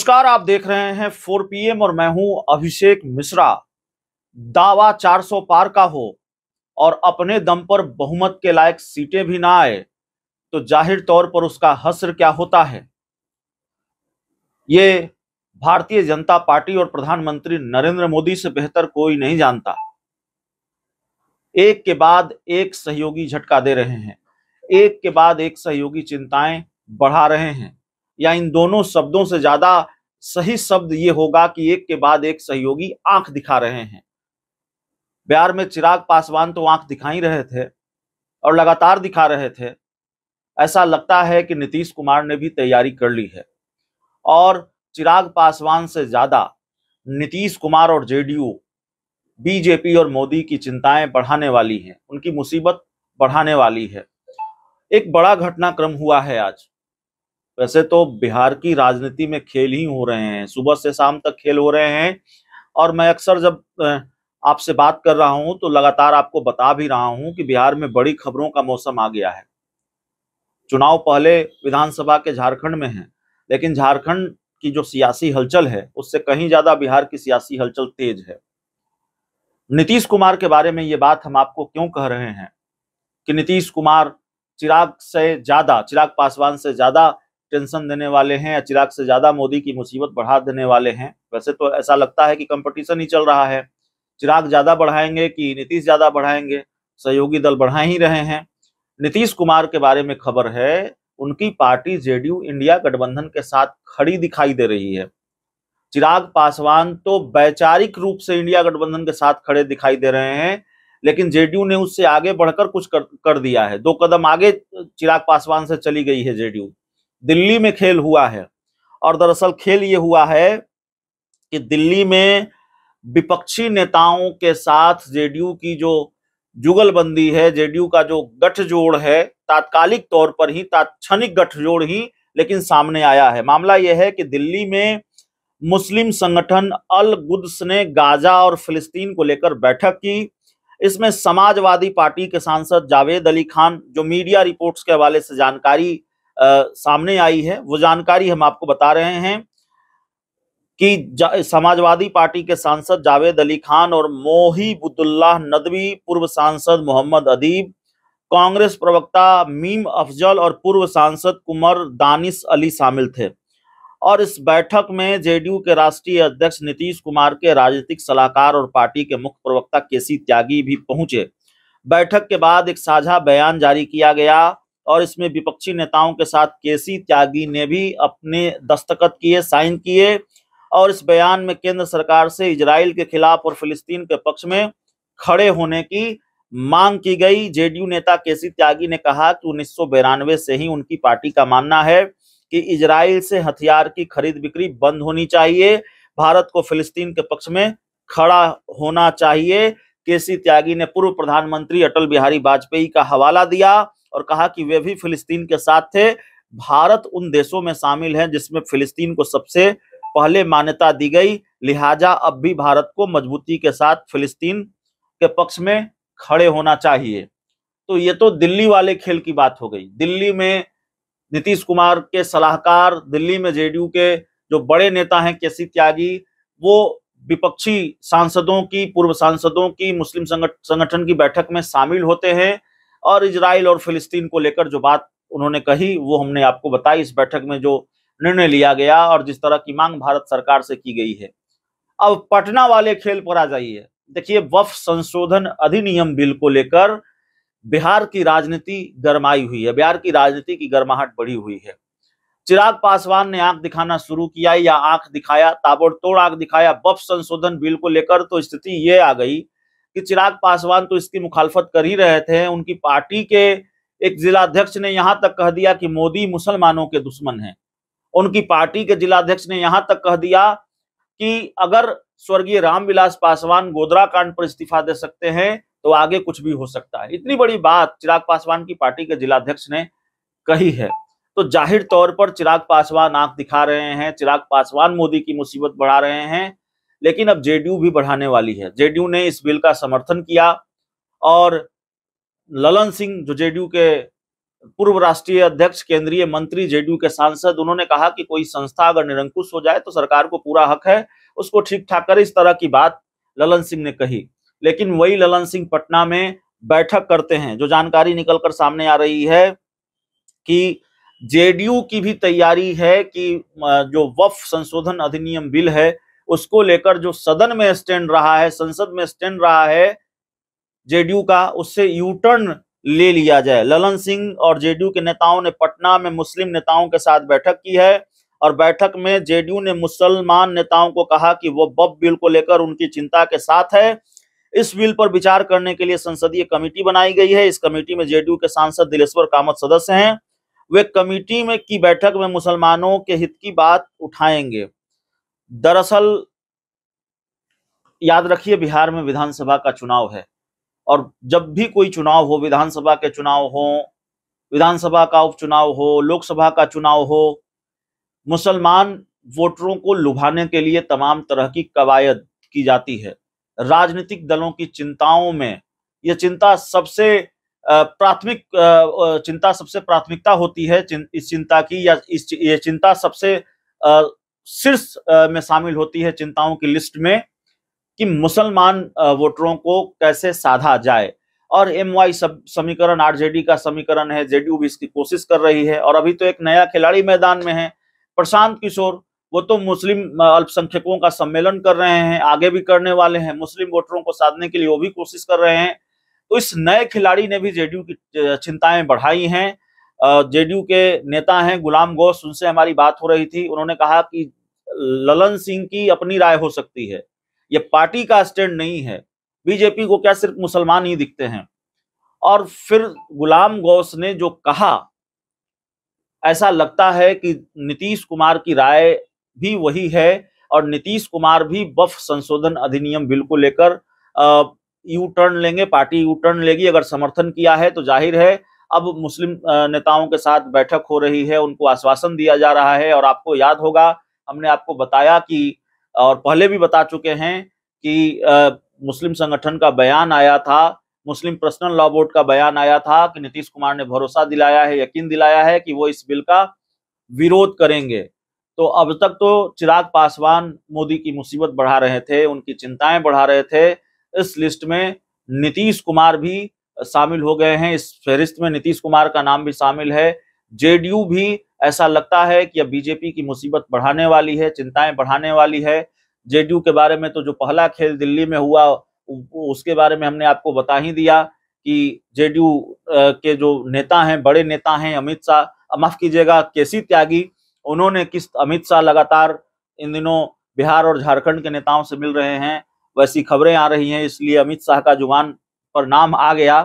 नमस्कार, आप देख रहे हैं 4 PM और मैं हूं अभिषेक मिश्रा। दावा 400 पार का हो और अपने दम पर बहुमत के लायक सीटें भी ना आए तो जाहिर तौर पर उसका हश्र क्या होता है, ये भारतीय जनता पार्टी और प्रधानमंत्री नरेंद्र मोदी से बेहतर कोई नहीं जानता। एक के बाद एक सहयोगी झटका दे रहे हैं, एक के बाद एक सहयोगी चिंताएं बढ़ा रहे हैं, या इन दोनों शब्दों से ज्यादा सही शब्द ये होगा कि एक के बाद एक सहयोगी आंख दिखा रहे हैं। बिहार में चिराग पासवान तो आंख दिखा ही रहे थे और लगातार दिखा रहे थे। ऐसा लगता है कि नीतीश कुमार ने भी तैयारी कर ली है और चिराग पासवान से ज्यादा नीतीश कुमार और जेडीयू बीजेपी और मोदी की चिंताएं बढ़ाने वाली हैं, उनकी मुसीबत बढ़ाने वाली है। एक बड़ा घटनाक्रम हुआ है आज। वैसे तो बिहार की राजनीति में खेल ही हो रहे हैं, सुबह से शाम तक खेल हो रहे हैं और मैं अक्सर जब आपसे बात कर रहा हूं तो लगातार आपको बता भी रहा हूं कि बिहार में बड़ी खबरों का मौसम आ गया है। चुनाव पहले विधानसभा के झारखंड में है, लेकिन झारखंड की जो सियासी हलचल है उससे कहीं ज्यादा बिहार की सियासी हलचल तेज है। नीतीश कुमार के बारे में ये बात हम आपको क्यों कह रहे हैं कि नीतीश कुमार चिराग पासवान से ज्यादा टेंशन देने वाले हैं या चिराग से ज्यादा मोदी की मुसीबत बढ़ा देने वाले हैं। वैसे तो ऐसा लगता है कि कंपटीशन ही चल रहा है, चिराग ज्यादा बढ़ाएंगे कि नीतीश ज्यादा बढ़ाएंगे, सहयोगी दल बढ़ा ही रहे हैं। नीतीश कुमार के बारे में खबर है, उनकी पार्टी जेडीयू इंडिया गठबंधन के साथ खड़ी दिखाई दे रही है। चिराग पासवान तो वैचारिक रूप से इंडिया गठबंधन के साथ खड़े दिखाई दे रहे हैं, लेकिन जेडीयू ने उससे आगे बढ़कर कुछ कर दिया है। 2 कदम आगे चिराग पासवान से चली गई है जेडीयू। दिल्ली में खेल हुआ है और दरअसल खेल ये हुआ है कि दिल्ली में विपक्षी नेताओं के साथ जेडीयू की जो जुगलबंदी है, जेडीयू का जो गठजोड़ है, तात्कालिक तौर पर ही, तात्क्षणिक गठजोड़ ही लेकिन सामने आया है। मामला यह है कि दिल्ली में मुस्लिम संगठन अल गुद्स ने गाजा और फिलिस्तीन को लेकर बैठक की। इसमें समाजवादी पार्टी के सांसद जावेद अली खान, जो मीडिया रिपोर्ट्स के हवाले से जानकारी सामने आई है, वो जानकारी हम आपको बता रहे हैं कि समाजवादी पार्टी के सांसद जावेद अली खान और मोहिबुद्दुल्लाह नदवी, पूर्व सांसद मोहम्मद अदीब, कांग्रेस प्रवक्ता मीम अफजल और पूर्व सांसद कुमर दानिश अली शामिल थे। और इस बैठक में जेडीयू के राष्ट्रीय अध्यक्ष नीतीश कुमार के राजनीतिक सलाहकार और पार्टी के मुख्य प्रवक्ता केसी त्यागी भी पहुंचे। बैठक के बाद एक साझा बयान जारी किया गया और इसमें विपक्षी नेताओं के साथ केसी त्यागी ने भी अपने दस्तखत किए, साइन किए और इस बयान में केंद्र सरकार से इजराइल के खिलाफ और फिलिस्तीन के पक्ष में खड़े होने की मांग की गई। जेडीयू नेता केसी त्यागी ने कहा कि 1992 से ही उनकी पार्टी का मानना है कि इजराइल से हथियार की खरीद बिक्री बंद होनी चाहिए, भारत को फिलिस्तीन के पक्ष में खड़ा होना चाहिए। केसी त्यागी ने पूर्व प्रधानमंत्री अटल बिहारी वाजपेयी का हवाला दिया और कहा कि वे भी फिलिस्तीन के साथ थे। भारत उन देशों में शामिल है जिसमें फिलिस्तीन को सबसे पहले मान्यता दी गई, लिहाजा अब भी भारत को मजबूती के साथ फिलिस्तीन के पक्ष में खड़े होना चाहिए। तो ये तो दिल्ली वाले खेल की बात हो गई। दिल्ली में नीतीश कुमार के सलाहकार, दिल्ली में जेडीयू के जो बड़े नेता हैं केसी त्यागी, वो विपक्षी सांसदों की, पूर्व सांसदों की, मुस्लिम संगठन की बैठक में शामिल होते हैं और इजराइल और फिलिस्तीन को लेकर जो बात उन्होंने कही वो हमने आपको बताई। इस बैठक में जो निर्णय लिया गया और जिस तरह की मांग भारत सरकार से की गई है। अब पटना वाले खेल पर आ जाइए। देखिए, वक्फ संशोधन अधिनियम बिल को लेकर बिहार की राजनीति गरमाई हुई है, बिहार की राजनीति की गर्माहट बढ़ी हुई है। चिराग पासवान ने आंख दिखाना शुरू किया या आंख दिखाया, ताबड़तोड़ आंख दिखाया वक्फ संशोधन बिल को लेकर। तो स्थिति ये आ गई कि चिराग पासवान तो इसकी मुखालफत कर ही रहे थे। उनकी पार्टी के एक जिलाध्यक्ष ने यहां तक कह दिया कि मोदी मुसलमानों के दुश्मन हैं। उनकी पार्टी के जिलाध्यक्ष ने यहां तक कह दिया कि अगर स्वर्गीय रामविलास पासवान गोधरा कांड पर इस्तीफा दे सकते हैं तो आगे कुछ भी हो सकता है। इतनी बड़ी बात चिराग पासवान की पार्टी के जिलाध्यक्ष ने कही है। तो जाहिर तौर पर चिराग पासवान आंख दिखा रहे हैं, चिराग पासवान मोदी की मुसीबत बढ़ा रहे हैं, लेकिन अब जेडीयू भी बढ़ाने वाली है। जेडीयू ने इस बिल का समर्थन किया और ललन सिंह, जो जेडीयू के पूर्व राष्ट्रीय अध्यक्ष, केंद्रीय मंत्री, जेडीयू के सांसद, उन्होंने कहा कि कोई संस्था अगर निरंकुश हो जाए तो सरकार को पूरा हक है उसको ठीक ठाक करे। इस तरह की बात ललन सिंह ने कही। लेकिन वही ललन सिंह पटना में बैठक करते हैं। जो जानकारी निकलकर सामने आ रही है कि जेडीयू की भी तैयारी है कि जो वक्फ संशोधन अधिनियम बिल है उसको लेकर जो सदन में स्टैंड रहा है, संसद में स्टैंड रहा है जेडीयू का, उससे यू टर्न ले लिया जाए। ललन सिंह और जेडीयू के नेताओं ने पटना में मुस्लिम नेताओं के साथ बैठक की है और बैठक में जेडीयू ने मुसलमान नेताओं को कहा कि वो वक्फ बिल को लेकर उनकी चिंता के साथ है। इस बिल पर विचार करने के लिए संसदीय कमेटी बनाई गई है। इस कमेटी में जेडीयू के सांसद दिलेश्वर कामत सदस्य हैं। वे कमेटी में की बैठक में मुसलमानों के हित की बात उठाएंगे। दरअसल याद रखिए, बिहार में विधानसभा का चुनाव है और जब भी कोई चुनाव हो, विधानसभा के चुनाव हो, विधानसभा का उपचुनाव हो, लोकसभा का चुनाव हो, मुसलमान वोटरों को लुभाने के लिए तमाम तरह की कवायद की जाती है। राजनीतिक दलों की चिंताओं में यह चिंता सबसे प्राथमिकता होती है इस चिंता की, या ये चिंता सबसे शीर्ष में शामिल होती है चिंताओं की लिस्ट में कि मुसलमान वोटरों को कैसे साधा जाए। और एमवाई समीकरण आरजेडी का समीकरण है, जेडीयू भी इसकी कोशिश कर रही है। और अभी तो एक नया खिलाड़ी मैदान में है, प्रशांत किशोर। वो तो मुस्लिम अल्पसंख्यकों का सम्मेलन कर रहे हैं, आगे भी करने वाले हैं, मुस्लिम वोटरों को साधने के लिए वो भी कोशिश कर रहे हैं। तो इस नए खिलाड़ी ने भी जेडीयू की चिंताएं बढ़ाई हैं। जेडीयू के नेता हैं गुलाम गौस, उनसे हमारी बात हो रही थी। उन्होंने कहा कि ललन सिंह की अपनी राय हो सकती है, ये पार्टी का स्टैंड नहीं है। बीजेपी को क्या सिर्फ मुसलमान ही दिखते हैं? और फिर गुलाम गौस ने जो कहा, ऐसा लगता है कि नीतीश कुमार की राय भी वही है और नीतीश कुमार भी वक्फ संशोधन अधिनियम बिल को लेकर यू टर्न लेंगे, पार्टी यू टर्न लेगी। अगर समर्थन किया है तो जाहिर है अब मुस्लिम नेताओं के साथ बैठक हो रही है, उनको आश्वासन दिया जा रहा है। और आपको याद होगा, हमने आपको बताया कि, और पहले भी बता चुके हैं कि मुस्लिम संगठन का बयान आया था, मुस्लिम पर्सनल लॉ बोर्ड का बयान आया था कि नीतीश कुमार ने भरोसा दिलाया है, यकीन दिलाया है कि वो इस बिल का विरोध करेंगे। तो अब तक तो चिराग पासवान मोदी की मुसीबत बढ़ा रहे थे, उनकी चिंताएं बढ़ा रहे थे। इस लिस्ट में नीतीश कुमार भी शामिल हो गए हैं, इस फहरिस्त में नीतीश कुमार का नाम भी शामिल है। जेडीयू भी ऐसा लगता है कि अब बीजेपी की मुसीबत बढ़ाने वाली है, चिंताएं बढ़ाने वाली है। जेडीयू के बारे में तो जो पहला खेल दिल्ली में हुआ उसके बारे में हमने आपको बता ही दिया कि जेडीयू के जो नेता हैं, बड़े नेता हैं अमित शाह, माफ कीजिएगा केसी त्यागी, उन्होंने किस, अमित शाह लगातार इन दिनों बिहार और झारखंड के नेताओं से मिल रहे हैं, वैसी खबरें आ रही हैं, इसलिए अमित शाह का जुबान पर नाम आ गया।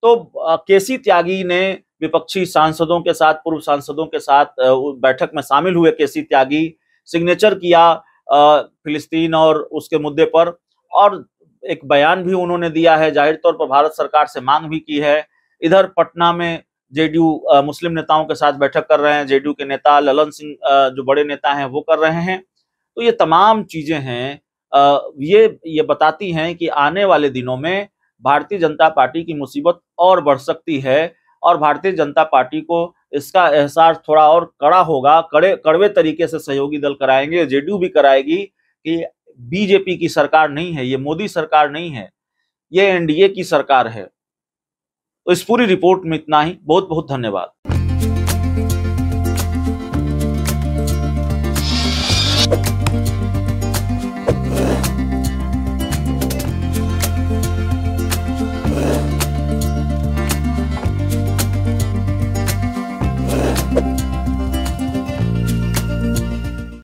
तो केसी त्यागी ने विपक्षी सांसदों के साथ, पूर्व सांसदों के साथ बैठक में शामिल हुए। केसी त्यागी सिग्नेचर किया फिलिस्तीन और उसके मुद्दे पर, और एक बयान भी उन्होंने दिया है, जाहिर तौर पर भारत सरकार से मांग भी की है। इधर पटना में जेडीयू मुस्लिम नेताओं के साथ बैठक कर रहे हैं, जेडीयू के नेता ललन सिंह जो बड़े नेता हैं वो कर रहे हैं। तो ये तमाम चीजें हैं, ये बताती हैं कि आने वाले दिनों में भारतीय जनता पार्टी की मुसीबत और बढ़ सकती है और भारतीय जनता पार्टी को इसका एहसास थोड़ा और कड़ा होगा, कड़वे तरीके से सहयोगी दल कराएंगे, जेडीयू भी कराएगी कि बीजेपी की सरकार नहीं है, ये मोदी सरकार नहीं है, ये एनडीए की सरकार है। तो इस पूरी रिपोर्ट में इतना ही। बहुत बहुत धन्यवाद।